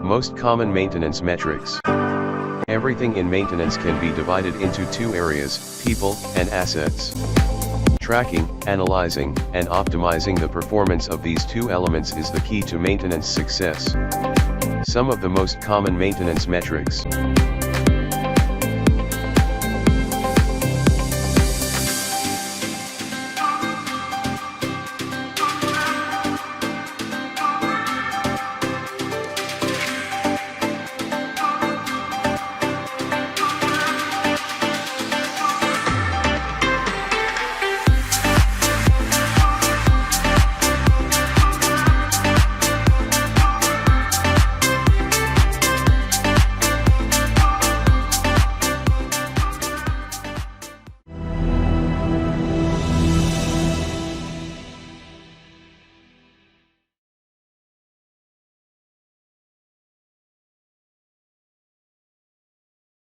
Most common maintenance metrics. Everything in maintenance can be divided into two areas, people and assets. Tracking, analyzing, and optimizing the performance of these two elements is the key to maintenance success. Some of the most common maintenance metrics.